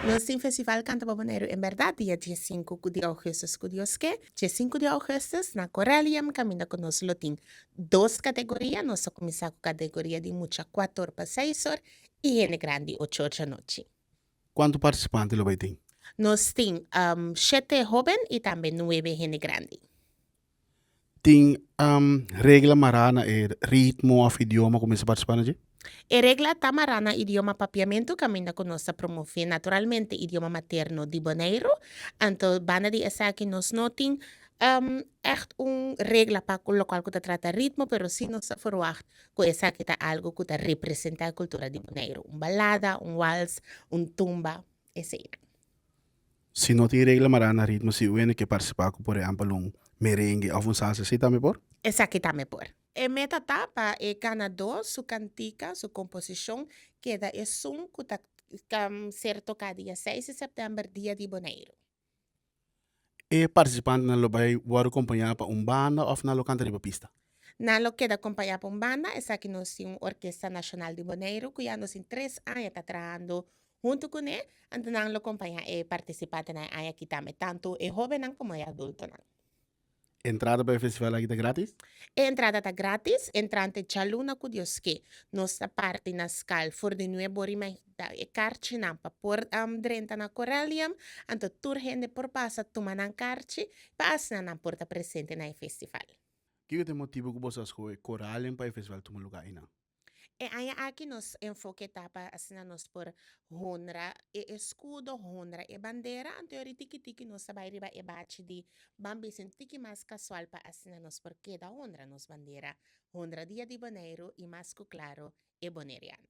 Nós tem festival Canta Boboneiro, em verdade, dia 5 de agosto, que Dios que, dia 5 de agosto, na Corellium, caminha conosco, tem duas categorias, nós começamos com a categoria de mucha 4 para 6 horas, e N grande 8 horas da noite. Quanto participante lo vai ter? Nós tem 7 jovens e também 9 N grande. Tem regla marana e ritmo of idioma começa a participar, né? E regla tamarana idioma papiamento caminha conosco promover naturalmente idioma materno de Bonaire. Então, bana de essa que nós não tem echt regla para o local que trata ritmo, pero sim nós verwacht que essa que tá algo que representa a cultura de Bonaire. Balada, vals, tumba, etc. Se não tem regla marana ritmo, se o que participar, por exemplo, merengue ou salsa, se também por? Essa que tá me por. E meta tapa e Canadá, su cantica, su composição, queda é som que tá ser tocado dia 6 de setembro, dia de Bonaire. E participante na lo vai war acompanhar para banda ou na lo canta de pista. Na lo queda acompanhar por banda, essa aqui nós temos Orquestra Nacional de Bonaire, que já nos em 3 anos está trabalhando junto com ele, então nós lo acompanhar e participar na área aqui também, tanto é jovem como é adulto. Entrada para o festival aqui tá grátis? A entrada está grátis, entrante chaluna com Deus que nossa parte na escala for de nuevo rima e carchi nampa por drenta na Corellium, então tur gente por passa toma na carchi, passa na porta presente na festival. Que tem motivo que você escolhe coralem para o festival tomar lugar aí, não? E aí aqui nos enfoque tapa assim nos por honra e escudo, honra e bandeira, anterior tiki tiki nos sabai riba e bate de bambi sin tiki mais casual pa assim nos por queda honra nos bandeira, honra dia de boneiro e masco claro e boneriano.